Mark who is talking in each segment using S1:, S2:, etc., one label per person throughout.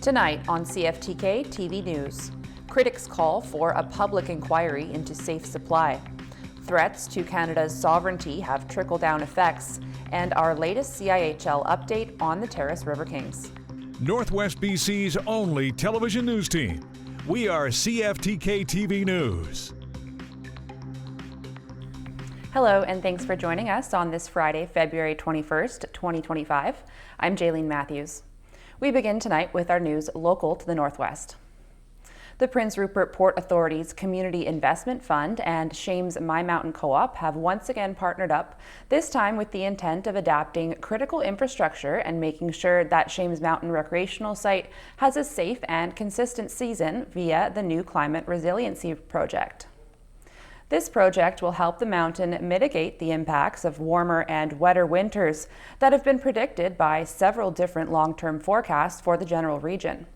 S1: Tonight on CFTK-TV News, critics call for a public inquiry into safe supply. Threats to Canada's sovereignty have trickle-down effects, and our latest CIHL update on the Terrace River Kings.
S2: Northwest BC's only television news team. We are CFTK-TV News.
S1: Hello, and thanks for joining us on this Friday, February 21st, 2025. I'm Jaylene Matthews. We begin tonight with our news local to the Northwest. The Prince Rupert Port Authority's Community Investment Fund and Shames My Mountain Co-op have once again partnered up, this time with the intent of adapting critical infrastructure and making sure that Shames Mountain recreational site has a safe and consistent season via the new Climate Resiliency Project. This project will help the mountain mitigate the impacts of warmer and wetter winters that have been predicted by several different long-term forecasts for the general region.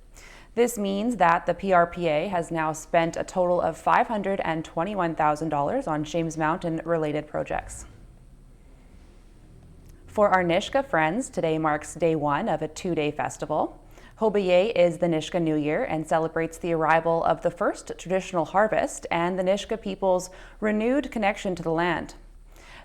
S1: This means that the PRPA has now spent a total of $521,000 on Shames Mountain related projects. For our Nisga'a friends, today marks day one of a two-day festival. Hobiye is the Nisga'a New Year and celebrates the arrival of the first traditional harvest and the Nisga'a people's renewed connection to the land.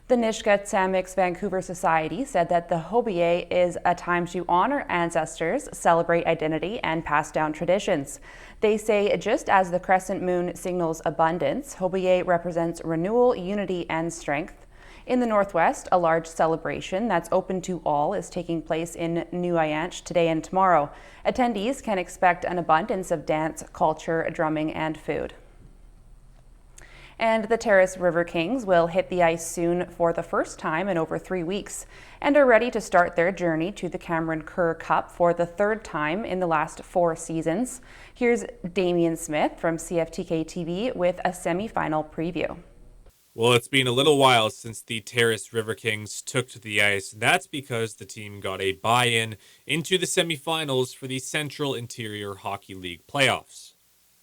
S1: The Nisga'a Tsamix Vancouver Society said that the Hobiye is a time to honor ancestors, celebrate identity, and pass down traditions. They say just as the crescent moon signals abundance, Hobiye represents renewal, unity, and strength. In the Northwest, a large celebration that's open to all is taking place in Nuayanch today and tomorrow. Attendees can expect an abundance of dance, culture, drumming, and food. And the Terrace River Kings will hit the ice soon for the first time in over 3 weeks and are ready to start their journey to the Cameron Kerr Cup for the third time in the last 4 seasons. Here's Damien Smith from CFTK-TV with a semi-final preview.
S3: Well, it's been a little while since the Terrace River Kings took to the ice. That's because the team got a buy-in into the semifinals for the Central Interior Hockey League playoffs.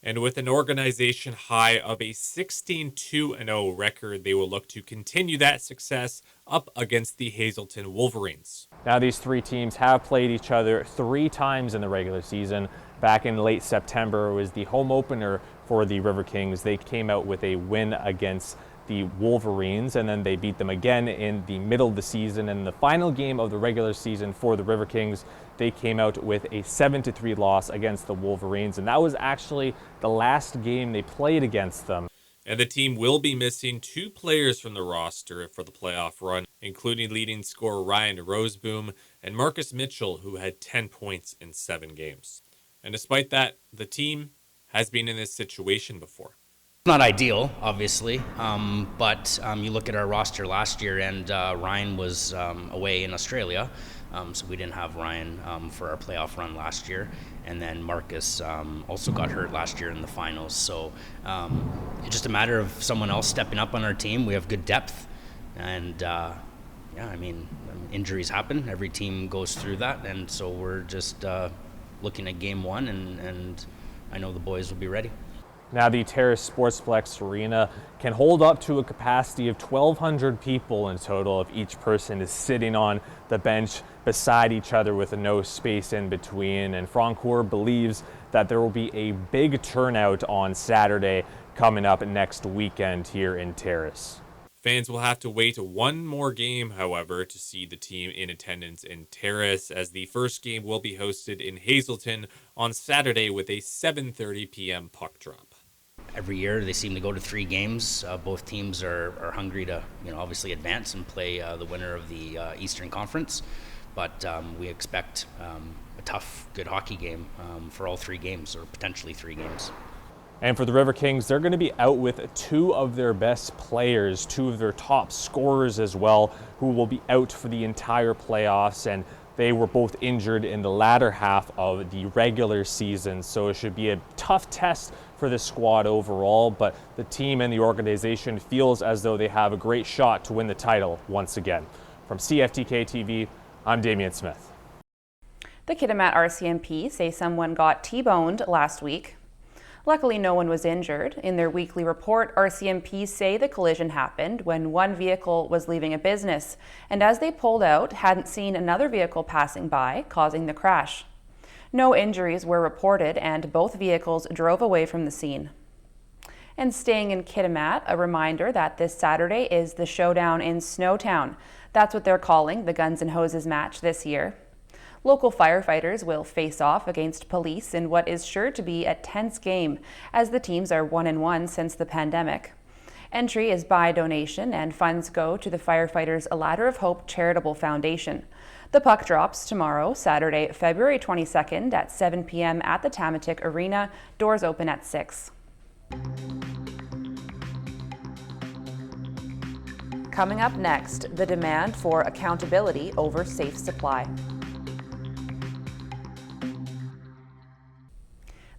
S3: And with an organization high of a 16-2-0 record, they will look to continue that success up against the Hazelton Wolverines.
S4: Now these three teams have played each other 3 times in the regular season. Back in late September was the home opener for the River Kings. They came out with a win against the Wolverines, and then they beat them again in the middle of the season. And in the final game of the regular season for the River Kings, they came out with a 7-3 loss against the Wolverines, and that was actually the last game they played against them.
S3: And the team will be missing 2 players from the roster for the playoff run, including leading scorer Ryan Roseboom and Marcus Mitchell, who had 10 points in 7 games. And despite that, the team has been in this situation before.
S5: Not ideal, obviously, but you look at our roster last year, and Ryan was away in Australia, so we didn't have Ryan for our playoff run last year. And then Marcus also got hurt last year in the finals, so it's just a matter of someone else stepping up on our team. We have good depth, and injuries happen. Every team goes through that, and so we're just looking at game one, and I know the boys will be ready.
S4: Now the Terrace Sportsplex Arena can hold up to a capacity of 1,200 people in total if each person is sitting on the bench beside each other with no space in between. And Francoeur believes that there will be a big turnout on Saturday coming up next weekend here in Terrace.
S3: Fans will have to wait 1 more game, however, to see the team in attendance in Terrace, as the first game will be hosted in Hazelton on Saturday with a 7:30 p.m. puck drop.
S5: Every year they seem to go to 3 games. Both teams are hungry to, obviously advance and play the winner of the Eastern Conference. But we expect a tough, good hockey game for all 3 games, or potentially 3 games.
S4: And for the River Kings, they're going to be out with 2 of their best players, 2 of their top scorers as well, who will be out for the entire playoffs. And they were both injured in the latter half of the regular season, so it should be a tough test for the squad overall, but the team and the organization feels as though they have a great shot to win the title once again. From CFTK-TV, I'm Damien Smith.
S1: The Kitimat RCMP say someone got T-boned last week. Luckily, no one was injured. In their weekly report, RCMP say the collision happened when one vehicle was leaving a business, and as they pulled out, hadn't seen another vehicle passing by, causing the crash. No injuries were reported and both vehicles drove away from the scene. And staying in Kitimat, a reminder that this Saturday is the showdown in Snowtown. That's what they're calling the Guns N' Hoses match this year. Local firefighters will face off against police in what is sure to be a tense game, as the teams are 1-1 since the pandemic. Entry is by donation, and funds go to the Firefighters A Ladder of Hope Charitable Foundation. The puck drops tomorrow, Saturday, February 22nd at 7 p.m. at the Tamatik Arena. Doors open at 6. Coming up next, the demand for accountability over safe supply.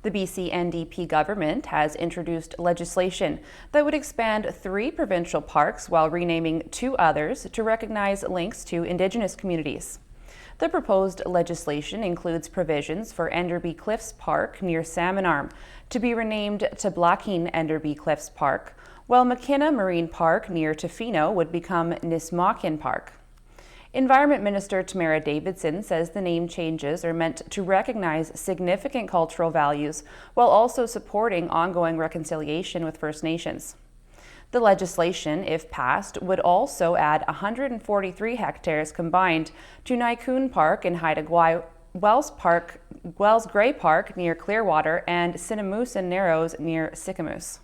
S1: The BC NDP government has introduced legislation that would expand 3 provincial parks while renaming 2 others to recognize links to Indigenous communities. The proposed legislation includes provisions for Enderby Cliffs Park near Salmon Arm to be renamed to Blackeen Enderby Cliffs Park, while McKenna Marine Park near Tofino would become Nismawkin Park. Environment Minister Tamara Davidson says the name changes are meant to recognize significant cultural values while also supporting ongoing reconciliation with First Nations. The legislation, if passed, would also add 143 hectares combined to Naikun Park in Haida Gwaii, Wells Gray Park near Clearwater, and Sinamoose and Narrows near Sicamous.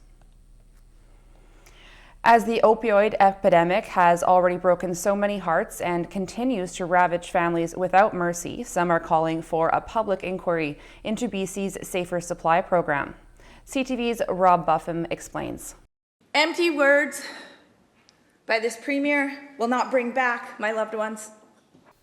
S1: As the opioid epidemic has already broken so many hearts and continues to ravage families without mercy, some are calling for a public inquiry into BC's Safer Supply program. CTV's Rob Buffum explains.
S6: Empty words by this Premier will not bring back my loved ones.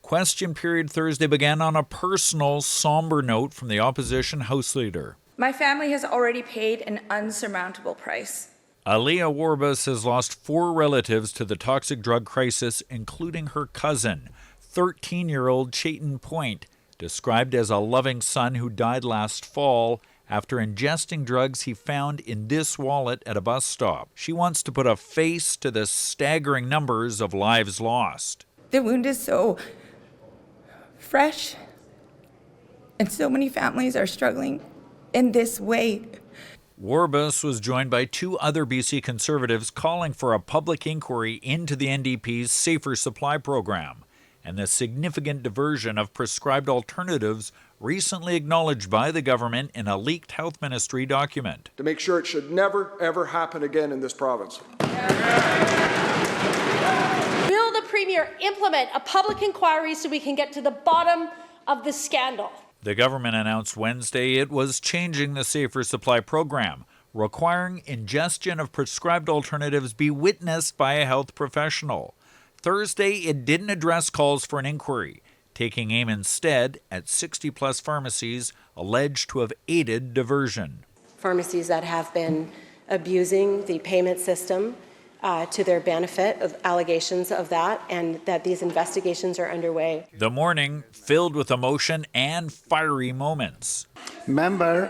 S7: Question period Thursday began on a personal, somber note from the opposition House Leader.
S6: My family has already paid an unsurmountable price.
S7: Aliyah Warbus has lost 4 relatives to the toxic drug crisis, including her cousin, 13-year-old Chayton Point, described as a loving son who died last fall after ingesting drugs he found in this wallet at a bus stop. She wants to put a face to the staggering numbers of lives lost.
S8: The wound is so fresh, and so many families are struggling in this way.
S7: Warbus was joined by 2 other BC Conservatives calling for a public inquiry into the NDP's Safer Supply program and the significant diversion of prescribed alternatives recently acknowledged by the government in a leaked health ministry document.
S9: To make sure it should never, ever happen again in this province.
S10: Will the Premier implement a public inquiry so we can get to the bottom of the scandal?
S7: The government announced Wednesday it was changing the Safer Supply program, requiring ingestion of prescribed alternatives be witnessed by a health professional. Thursday, it didn't address calls for an inquiry, taking aim instead at 60-plus pharmacies alleged to have aided diversion.
S11: Pharmacies that have been abusing the payment system to their benefit, of allegations of that, and that these investigations are underway.
S7: The morning filled with emotion and fiery moments.
S12: Members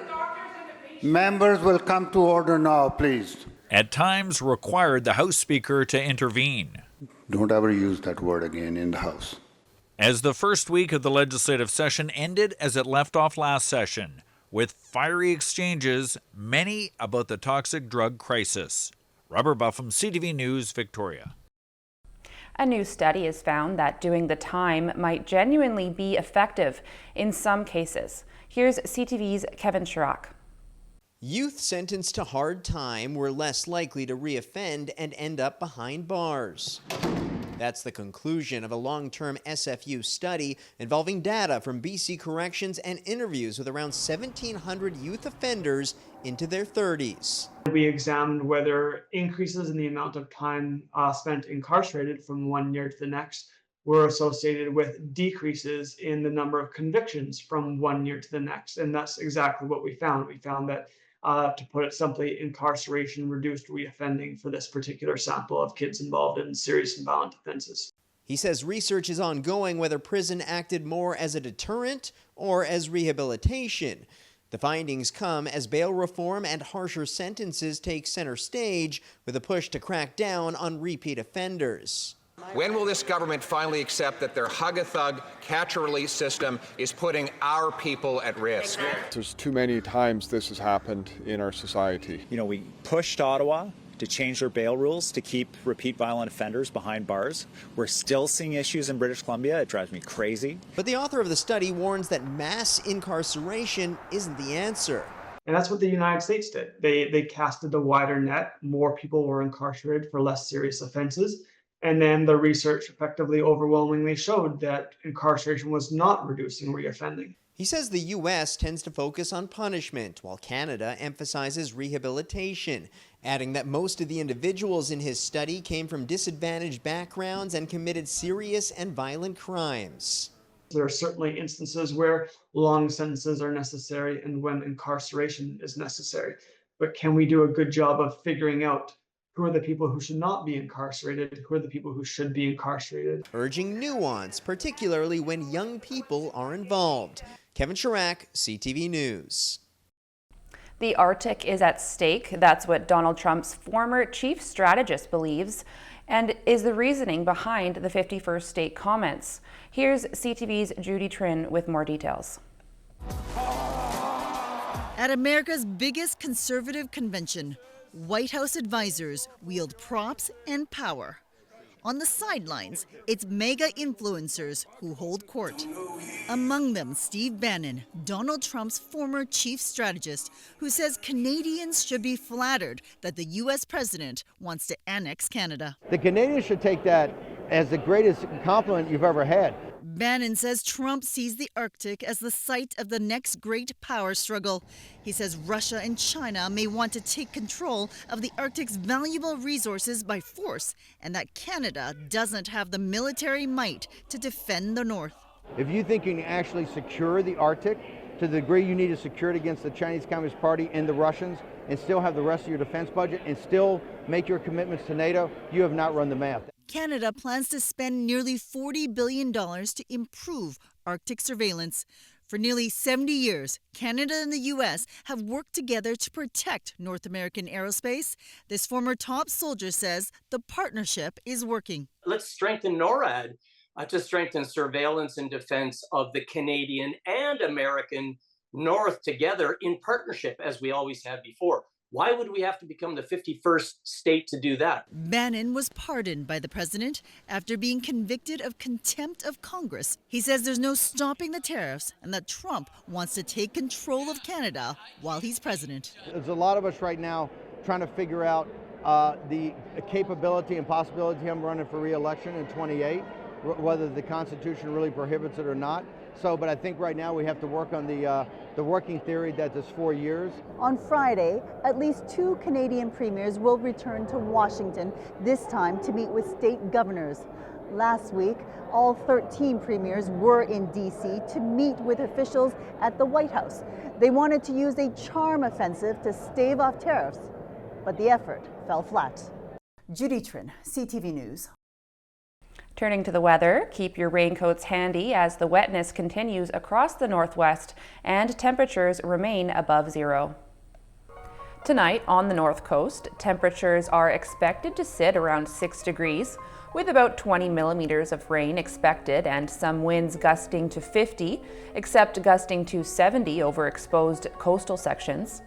S12: will come to order now, please.
S7: At times required the House Speaker to intervene.
S12: Don't ever use that word again in the House.
S7: As the first week of the legislative session ended as it left off last session, with fiery exchanges, many about the toxic drug crisis. Robert Buffum, CTV News, Victoria.
S1: A new study has found that doing the time might genuinely be effective in some cases. Here's CTV's Kevin Chirac.
S13: Youth sentenced to hard time were less likely to reoffend and end up behind bars. That's the conclusion of a long-term SFU study involving data from BC Corrections and interviews with around 1,700 youth offenders into their 30s.
S14: We examined whether increases in the amount of time spent incarcerated from 1 year to the next were associated with decreases in the number of convictions from 1 year to the next. And that's exactly what we found. We found that, to put it simply, incarceration reduced reoffending for this particular sample of kids involved in serious and violent offenses.
S13: He says research is ongoing whether prison acted more as a deterrent or as rehabilitation. The findings come as bail reform and harsher sentences take center stage with a push to crack down on repeat offenders.
S15: When will this government finally accept that their hug-a-thug, catch-and-release system is putting our people at risk?
S9: There's too many times this has happened in our society.
S16: You know, we pushed Ottawa to change their bail rules to keep repeat violent offenders behind bars. We're still seeing issues in British Columbia. It drives me crazy.
S13: But the author of the study warns that mass incarceration isn't the answer.
S14: And that's what the United States did. They casted a wider net. More people were incarcerated for less serious offenses. And then the research effectively overwhelmingly showed that incarceration was not reducing reoffending.
S13: He says the U.S. tends to focus on punishment, while Canada emphasizes rehabilitation, adding that most of the individuals in his study came from disadvantaged backgrounds and committed serious and violent crimes.
S14: There are certainly instances where long sentences are necessary and when incarceration is necessary. But can we do a good job of figuring out who are the people who should not be incarcerated, who are the people who should be incarcerated?
S13: Urging nuance, particularly when young people are involved. Kevin Chirac, CTV News.
S1: The Arctic is at stake. That's what Donald Trump's former chief strategist believes, and is the reasoning behind the 51st state comments. Here's CTV's Judy Trin with more details.
S17: At America's biggest conservative convention, White House advisors wield props and power. On the sidelines, it's mega influencers who hold court. Among them, Steve Bannon, Donald Trump's former chief strategist, who says Canadians should be flattered that the U.S. president wants to annex Canada.
S18: The Canadians should take that as the greatest compliment you've ever had.
S17: Bannon says Trump sees the Arctic as the site of the next great power struggle. He says Russia and China may want to take control of the Arctic's valuable resources by force, and that Canada doesn't have the military might to defend the North.
S18: If you think you can actually secure the Arctic to the degree you need to secure it against the Chinese Communist Party and the Russians, and still have the rest of your defense budget and still make your commitments to NATO, you have not run the math.
S17: Canada plans to spend nearly $40 billion to improve Arctic surveillance. For nearly 70 years, Canada and the U.S. have worked together to protect North American aerospace. This former top soldier says the partnership is working.
S19: Let's strengthen NORAD to strengthen surveillance and defense of the Canadian and American North together in partnership, as we always have before. Why would we have to become the 51st state to do that?
S17: Bannon was pardoned by the president after being convicted of contempt of Congress. He says there's no stopping the tariffs and that Trump wants to take control of Canada while he's president.
S18: There's a lot of us right now trying to figure out the capability and possibility of him running for re-election in 28, whether the Constitution really prohibits it or not. But I think right now we have to work on the working theory that there's 4 years.
S20: On Friday, at least 2 Canadian premiers will return to Washington, this time to meet with state governors. Last week, all 13 premiers were in D.C. to meet with officials at the White House. They wanted to use a charm offensive to stave off tariffs, but the effort fell flat. Judy Trin, CTV News.
S1: Turning to the weather, keep your raincoats handy as the wetness continues across the northwest and temperatures remain above zero. Tonight on the north coast, temperatures are expected to sit around 6 degrees with about 20 millimeters of rain expected and some winds gusting to 50, except gusting to 70 over exposed coastal sections.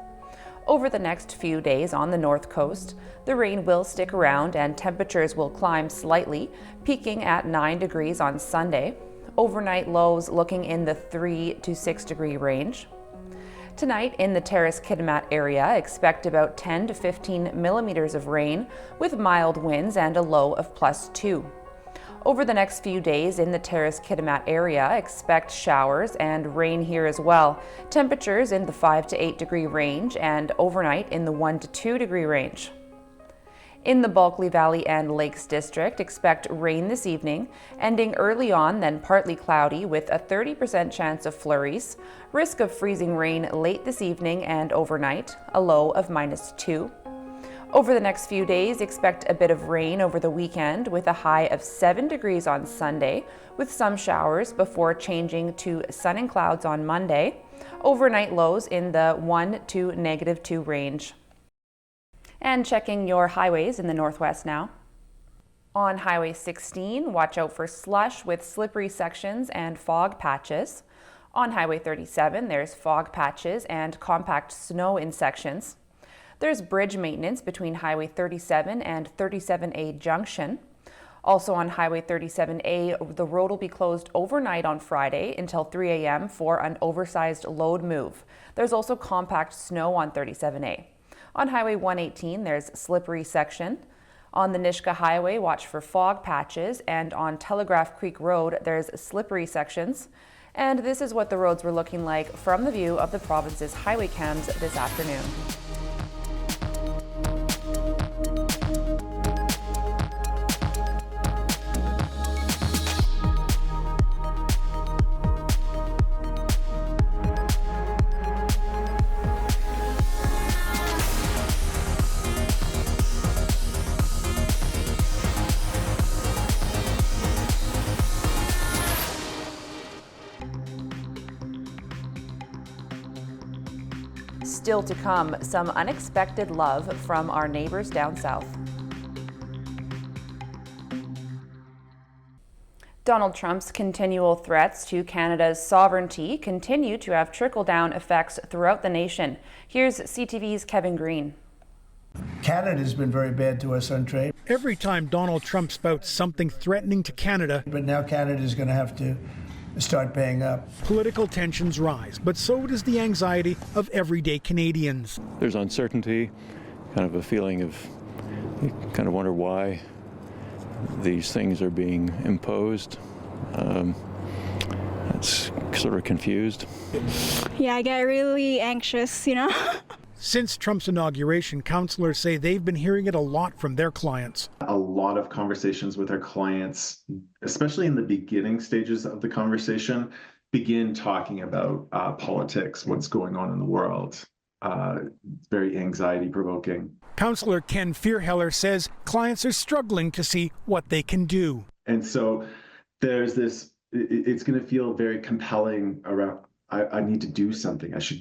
S1: Over the next few days on the north coast, the rain will stick around and temperatures will climb slightly, peaking at 9 degrees on Sunday. Overnight lows looking in the 3 to 6 degree range. Tonight in the Terrace-Kitimat area, expect about 10 to 15 millimeters of rain with mild winds and a low of +2. Over the next few days in the Terrace-Kitimat area, expect showers and rain here as well. Temperatures in the 5 to 8 degree range and overnight in the 1 to 2 degree range. In the Bulkley Valley and Lakes District, expect rain this evening, ending early on, then partly cloudy with a 30% chance of flurries. Risk of freezing rain late this evening and overnight, a low of -2. Over the next few days, expect a bit of rain over the weekend with a high of 7 degrees on Sunday, with some showers before changing to sun and clouds on Monday. Overnight lows in the 1 to -2 range. And checking your highways in the northwest now. On Highway 16, watch out for slush with slippery sections and fog patches. On Highway 37, there's fog patches and compact snow in sections. There's bridge maintenance between Highway 37 and 37A Junction. Also on Highway 37A, the road will be closed overnight on Friday until 3 a.m. for an oversized load move. There's also compact snow on 37A. On Highway 118, there's slippery section. On the Nishka Highway, watch for fog patches, and on Telegraph Creek Road, there's slippery sections. And this is what the roads were looking like from the view of the province's highway cams this afternoon. Still to come, some unexpected love from our neighbors down south. Donald Trump's continual threats to Canada's sovereignty continue to have trickle-down effects throughout the nation. Here's CTV's Kevin Green.
S21: Canada's been very bad to us on trade.
S22: Every time Donald Trump spouts something threatening to Canada,
S21: but now Canada's going to have to start paying up.
S22: Political tensions rise, but so does the anxiety of everyday Canadians.
S23: There's uncertainty, kind of a feeling of, you kind of wonder why these things are being imposed. It's sort of confused.
S24: Yeah, I get really anxious, you know.
S22: Since Trump's inauguration, counselors say they've been hearing it a lot from their clients.
S25: A lot of conversations with our clients, especially in the beginning stages of the conversation, begin talking about politics, what's going on in the world. It's very anxiety provoking.
S22: Counselor Ken Fearheller says clients are struggling to see what they can do.
S25: And so there's this, it's going to feel very compelling around, I need to do something. I should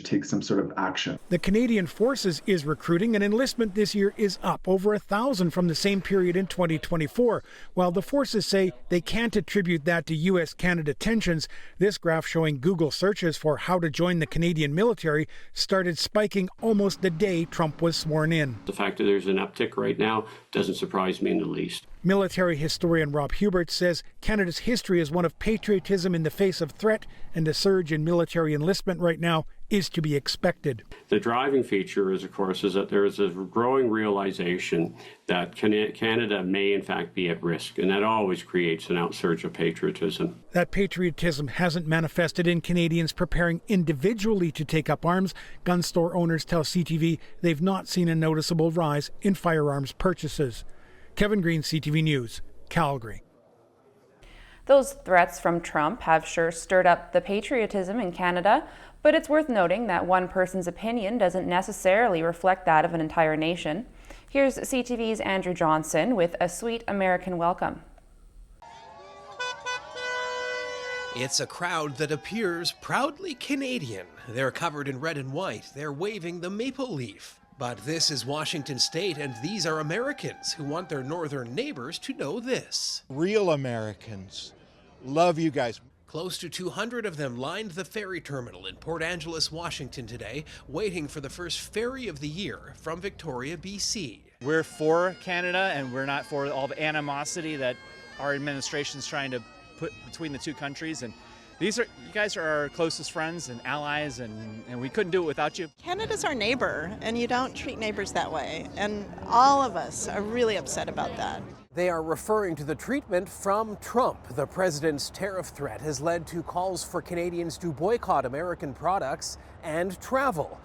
S25: take some sort of action.
S22: The Canadian Forces is recruiting, and enlistment this year is up over 1,000 from the same period in 2024. While the forces say they can't attribute that to U.S.-Canada tensions, this graph showing Google searches for how to join the Canadian military started spiking almost the day Trump was sworn in.
S26: The fact that there's an uptick right now doesn't surprise me in the least.
S22: Military historian Rob Hubert says Canada's history is one of patriotism in the face of threat, and a surge in military enlistment right now is to be expected.
S26: The driving feature is, of course, is that there is a growing realization that Canada may in fact be at risk, and that always creates an outsurge of patriotism.
S22: That patriotism hasn't manifested in Canadians preparing individually to take up arms. Gun store owners tell CTV they've not seen a noticeable rise in firearms purchases. Kevin Green, CTV News, Calgary.
S1: Those threats from Trump have sure stirred up the patriotism in Canada, but it's worth noting that one person's opinion doesn't necessarily reflect that of an entire nation. Here's CTV's Andrew Johnson with a sweet American welcome.
S27: It's a crowd that appears proudly Canadian. They're covered in red and white. They're waving the maple leaf. But this is Washington State, and these are Americans who want their northern neighbors to know this.
S28: Real Americans. Love you guys.
S27: Close to 200 of them lined the ferry terminal in Port Angeles, Washington today, waiting for the first ferry of the year from Victoria, BC.
S29: We're for Canada, and we're not for all the animosity that our administration's trying to put between the two countries. And you guys are our closest friends and allies, and we couldn't do it without you.
S30: Canada's our neighbor, and you don't treat neighbors that way. And all of us are really upset about that.
S27: They are referring to the treatment from Trump. The president's tariff threat has led to calls for Canadians to boycott American products and travel.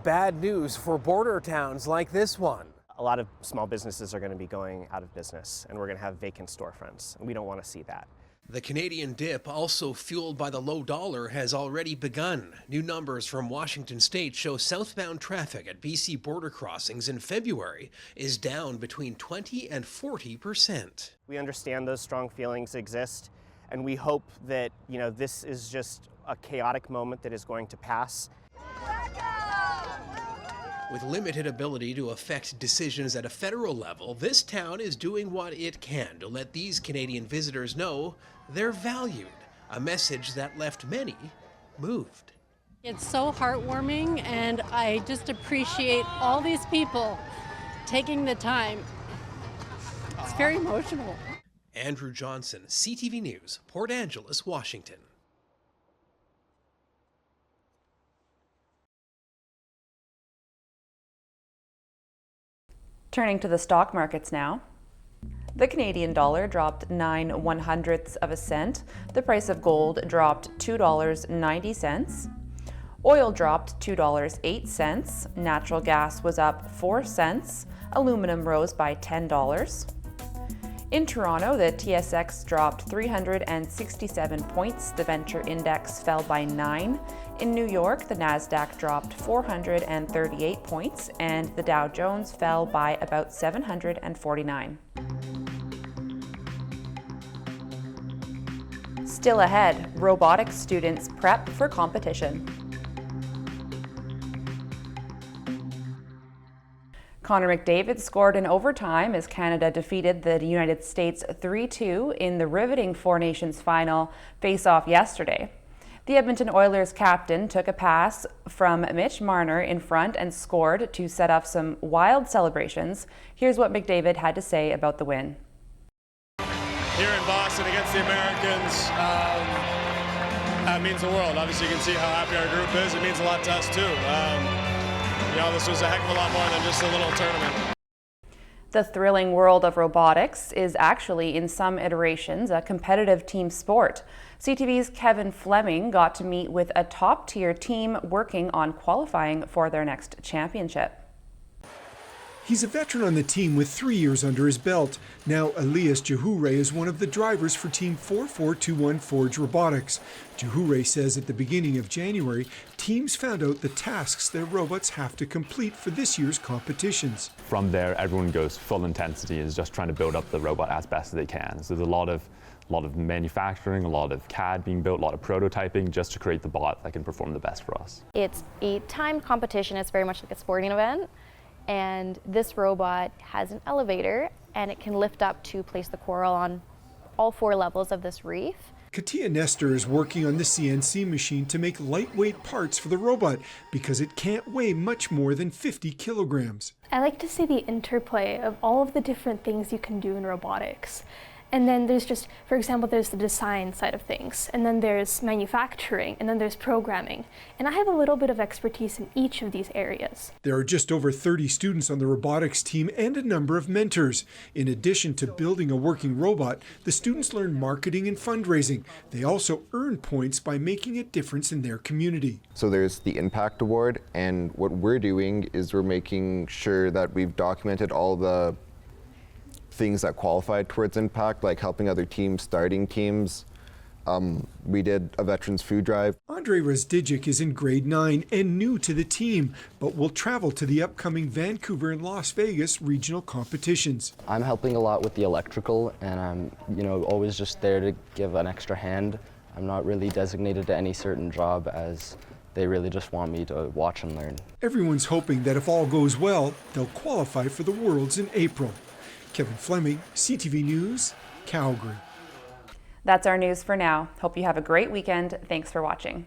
S27: Bad news for border towns like this one.
S31: A lot of small businesses are going to be going out of business, and we're going to have vacant storefronts, and we don't want to see that.
S27: The Canadian dip, also fueled by the low dollar, has already begun. New numbers from Washington State show southbound traffic at BC border crossings in February is down between 20 and 40%.
S31: We understand those strong feelings exist, and we hope that, this is just a chaotic moment that is going to pass.
S27: With limited ability to affect decisions at a federal level, this town is doing what it can to let these Canadian visitors know they're valued, a message that left many moved.
S2: It's so heartwarming, and I just appreciate all these people taking the time. It's very emotional.
S27: Andrew Johnson, CTV News, Port Angeles, Washington.
S1: Turning to the stock markets now. The Canadian dollar dropped 9/100ths of a cent. The price of gold dropped $2.90. Oil dropped $2.08. Natural gas was up 4 cents. Aluminum rose by $10. In Toronto, the TSX dropped 367 points. The Venture Index fell by 9. In New York, the Nasdaq dropped 438 points, and the Dow Jones fell by about 749. Still ahead, robotics students prep for competition. Connor McDavid scored in overtime as Canada defeated the United States 3-2 in the riveting Four Nations final face-off yesterday. The Edmonton Oilers captain took a pass from Mitch Marner in front and scored to set off some wild celebrations. Here's what McDavid had to say about the win.
S3: Here in Boston against the Americans, that means the world. Obviously, you can see how happy our group is. It means a lot to us, too. This was a heck of a lot more than just a little tournament.
S1: The thrilling world of robotics is actually, in some iterations, a competitive team sport. CTV's Kevin Fleming got to meet with a top-tier team working on qualifying for their next championship.
S4: He's a veteran on the team with 3 years under his belt. Now Elias Jahure is one of the drivers for Team 4421 Forge Robotics. Jahure says at the beginning of January, teams found out the tasks their robots have to complete for this year's competitions.
S5: From there, everyone goes full intensity and is just trying to build up the robot as best as they can. So there's a lot of manufacturing, a lot of CAD being built, a lot of prototyping just to create the bot that can perform the best for us.
S6: It's a timed competition. It's very much like a sporting event. And this robot has an elevator, and it can lift up to place the coral on all 4 levels of this reef.
S4: Katia Nestor is working on the CNC machine to make lightweight parts for the robot because it can't weigh much more than 50 kilograms.
S7: I like to see the interplay of all of the different things you can do in robotics. And then there's just, for example, there's the design side of things, and then there's manufacturing, and then there's programming. And I have a little bit of expertise in each of these areas.
S4: There are just over 30 students on the robotics team and a number of mentors. In addition to building a working robot, the students learn marketing and fundraising. They also earn points by making a difference in their community.
S8: So there's the Impact Award, and what we're doing is we're making sure that we've documented all the things that qualify towards impact, like helping other teams, starting teams. We did a veterans food drive.
S4: Andre Razdijic is in grade 9 and new to the team, but will travel to the upcoming Vancouver and Las Vegas regional competitions.
S10: I'm helping a lot with the electrical, and I'm always just there to give an extra hand. I'm not really designated to any certain job, as they really just want me to watch and learn.
S4: Everyone's hoping that if all goes well, they'll qualify for the Worlds in April. Kevin Fleming, CTV News, Calgary.
S1: That's our news for now. Hope you have a great weekend. Thanks for watching.